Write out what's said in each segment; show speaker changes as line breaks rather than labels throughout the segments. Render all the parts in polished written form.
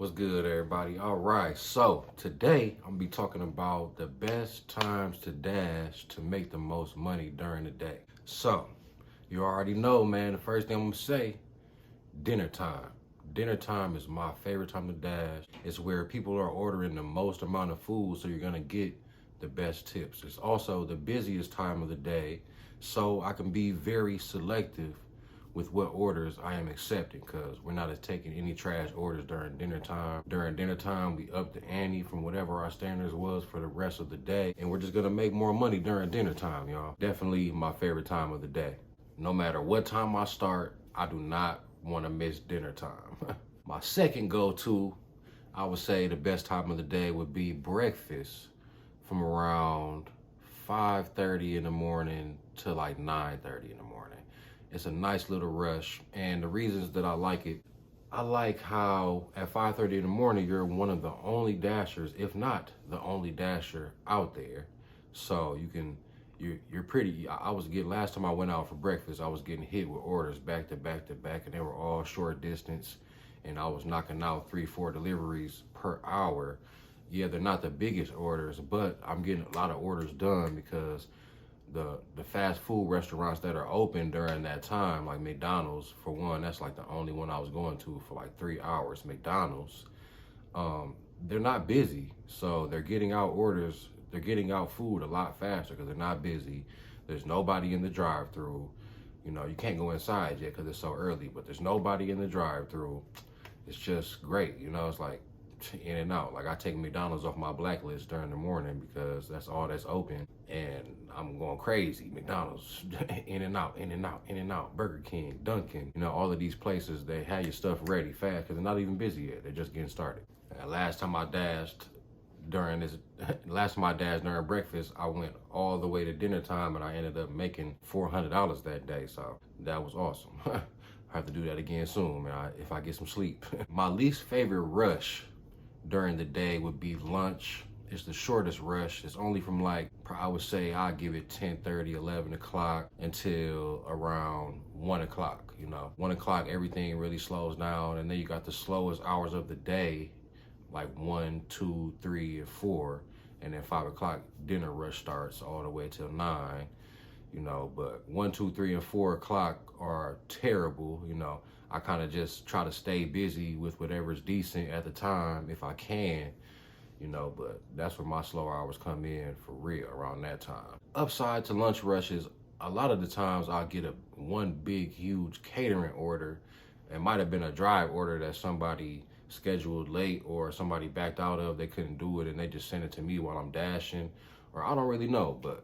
What's good, everybody? All right, so today I'm gonna be talking about the best times to dash to make the most money during the day. So, you already know, man, the first thing I'm gonna say, dinner time. Dinner time is my favorite time to dash. It's where people are ordering the most amount of food, so you're gonna get the best tips. It's also the busiest time of the day, so I can be very selective with what orders I am accepting, because we're not taking any trash orders during dinner time. During dinner time, we up the ante from whatever our standards was for the rest of the day, and we're just gonna make more money during dinner time, y'all. Definitely my favorite time of the day. No matter what time I start, I do not want to miss dinner time. My second go-to, I would say the best time of the day would be breakfast from around 5:30 in the morning to like 9:30 in the morning. It's a nice little rush, and the reasons that I like it, I like how at 5:30 in the morning, you're one of the only dashers, if not the only dasher out there. So you're pretty, I was getting, last time I went out for breakfast, I was getting hit with orders back to back to back, and they were all short distance, and I was knocking out 3-4 deliveries per hour. Yeah, they're not the biggest orders, but I'm getting a lot of orders done because the fast food restaurants that are open during that time, like McDonald's, for one, that's like the only one I was going to for like 3 hours, McDonald's. They're not busy, so they're getting out orders, they're getting out food a lot faster because they're not busy. There's nobody in the drive-through. You know, you can't go inside yet because it's so early, but there's nobody in the drive-through. It's just great, you know. It's like in and out. Like, I take McDonald's off my blacklist during the morning because that's all that's open, and I'm going crazy. McDonald's, in and out, in and out, in and out. Burger King, Dunkin', you know, all of these places, they have your stuff ready fast because they're not even busy yet. They're just getting started. And last time I dashed during breakfast, I went all the way to dinner time, and I ended up making $400 that day. So that was awesome. I have to do that again soon, man, if I get some sleep. My least favorite rush during the day would be lunch. It's the shortest rush. It's only from, like, I would say I give it 10:30, 11 o'clock until around 1 o'clock, you know. 1 o'clock, everything really slows down, and then you got the slowest hours of the day, like 1, 2, 3, and 4, and then 5 o'clock dinner rush starts all the way till 9, you know. But 1, 2, 3, and 4 o'clock are terrible, you know. I kind of just try to stay busy with whatever's decent at the time if I can, you know, but that's where my slow hours come in for real, around that time. Upside to lunch rushes, a lot of the times I'll get one big, huge catering order. It might have been a drive order that somebody scheduled late or somebody backed out of, they couldn't do it, and they just send it to me while I'm dashing, or I don't really know, but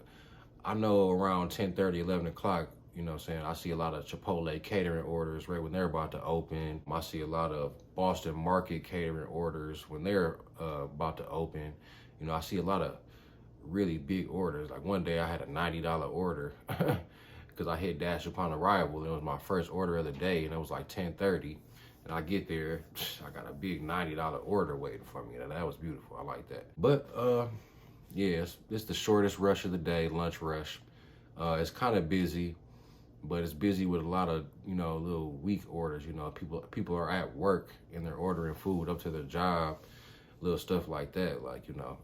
I know around 10:30, 11 o'clock, you know what I'm saying, I see a lot of Chipotle catering orders right when they're about to open. I see a lot of Boston Market catering orders when they're about to open. You know, I see a lot of really big orders. Like one day I had a $90 order because I hit dash upon arrival. It was my first order of the day, and it was like 10:30. And I get there, I got a big $90 order waiting for me. And that was beautiful. I like that. But yeah, it's the shortest rush of the day, lunch rush. It's kind of busy, but it's busy with a lot of, you know, little weak orders. You know, people are at work and they're ordering food up to their job, little stuff like that. Like, you know,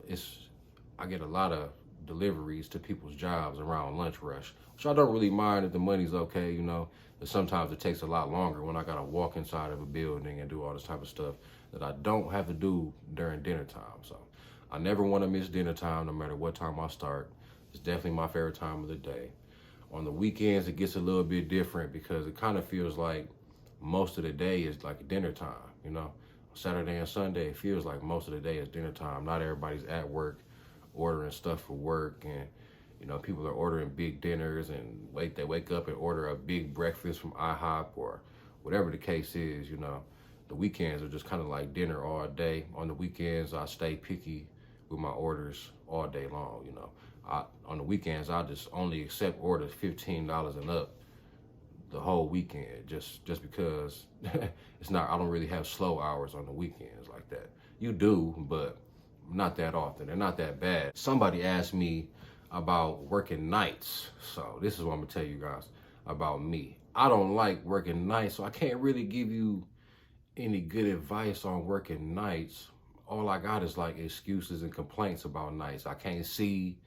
I get a lot of deliveries to people's jobs around lunch rush, which I don't really mind if the money's okay, you know. But sometimes it takes a lot longer when I gotta walk inside of a building and do all this type of stuff that I don't have to do during dinner time. So I never want to miss dinner time, no matter what time I start. It's definitely my favorite time of the day. On the weekends, it gets a little bit different because it kind of feels like most of the day is like dinner time, you know. Saturday and Sunday, it feels like most of the day is dinner time. Not everybody's at work ordering stuff for work, and, you know, people are ordering big dinners, and they wake up and order a big breakfast from IHOP or whatever the case is, you know. The weekends are just kind of like dinner all day. On the weekends, I stay picky with my orders all day long, you know. On the weekends, I just only accept orders $15 and up the whole weekend, just because I don't really have slow hours on the weekends like that. You do, but not that often. They're not that bad. Somebody asked me about working nights, so this is what I'm gonna tell you guys about me. I don't like working nights, so I can't really give you any good advice on working nights, all I got is like excuses and complaints about nights. I can't see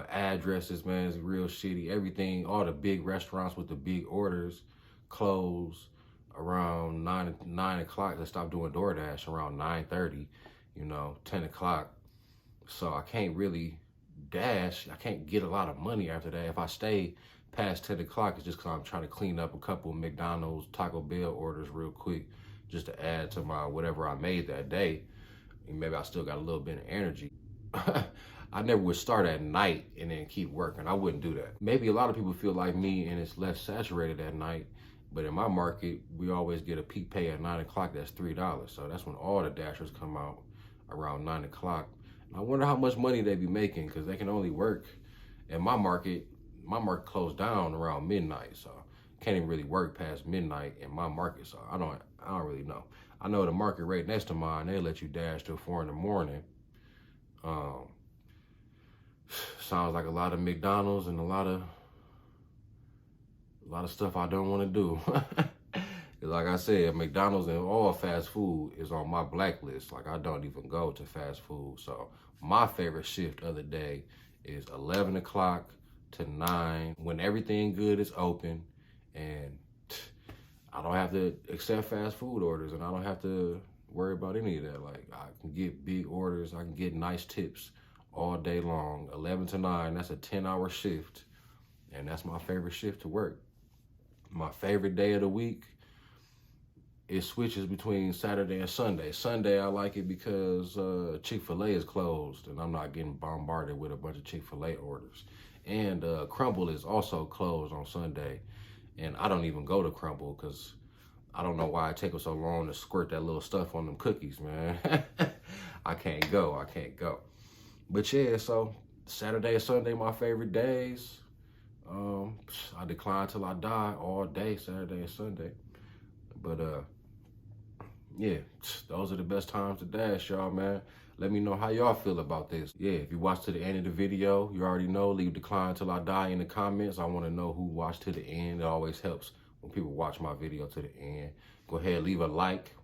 addresses, man. It's real shitty. Everything, all the big restaurants with the big orders close around 9 o'clock. They stop doing DoorDash around 9:30, 10 o'clock. So I can't really dash. I can't get a lot of money after that. If I stay past 10 o'clock, it's just because I'm trying to clean up a couple of McDonald's, Taco Bell orders real quick just to add to my whatever I made that day. And maybe I still got a little bit of energy. I never would start at night and then keep working. I wouldn't do that. Maybe a lot of people feel like me and it's less saturated at night. But in my market, we always get a peak pay at 9 o'clock. That's $3. So that's when all the dashers come out around 9 o'clock. I wonder how much money they be making because they can only work in my market. My market closed down around midnight, so can't even really work past midnight in my market. So I don't really know. I know the market right next to mine, they let you dash till 4 in the morning. Sounds like a lot of McDonald's and a lot of stuff I don't want to do. Like I said, McDonald's and all fast food is on my blacklist. Like I don't even go to fast food. So my favorite shift of the day is 11 o'clock to 9 when everything good is open and I don't have to accept fast food orders and I don't have to worry about any of that. Like I can get big orders. I can get nice tips all day long. 11 to 9, that's a 10-hour shift. And that's my favorite shift to work. My favorite day of the week, it switches between Saturday and Sunday. Sunday, I like it because Chick-fil-A is closed and I'm not getting bombarded with a bunch of Chick-fil-A orders. And Crumble is also closed on Sunday. And I don't even go to Crumble because I don't know why it takes so long to squirt that little stuff on them cookies, man. I can't go. But yeah, so Saturday and Sunday, my favorite days. I decline till I die all day, Saturday and Sunday. But yeah, those are the best times to dash, y'all, man. Let me know how y'all feel about this. Yeah, if you watched to the end of the video, you already know, leave decline till I die in the comments. I want to know who watched to the end. It always helps when people watch my video to the end. Go ahead, leave a like.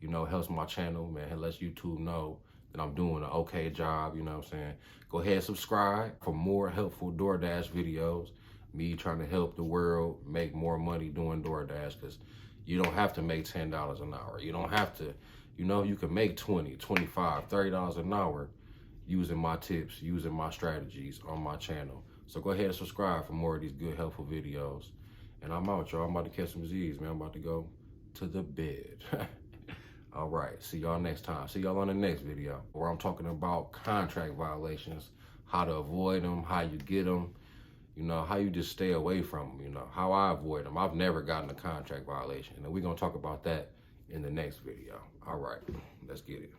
It helps my channel, man. It lets YouTube know that I'm doing an okay job, you know what I'm saying? Go ahead, subscribe for more helpful DoorDash videos. Me trying to help the world make more money doing DoorDash because you don't have to make $10 an hour. You don't have to, you can make $20, $25, $30 an hour using my tips, using my strategies on my channel. So go ahead and subscribe for more of these good, helpful videos. And I'm out, y'all. I'm about to catch some Z's, man. I'm about to go to the bed. All right, see y'all next time. See y'all on the next video where I'm talking about contract violations, how to avoid them, how you get them, how you just stay away from them, how I avoid them. I've never gotten a contract violation, and we're going to talk about that in the next video. All right, let's get it.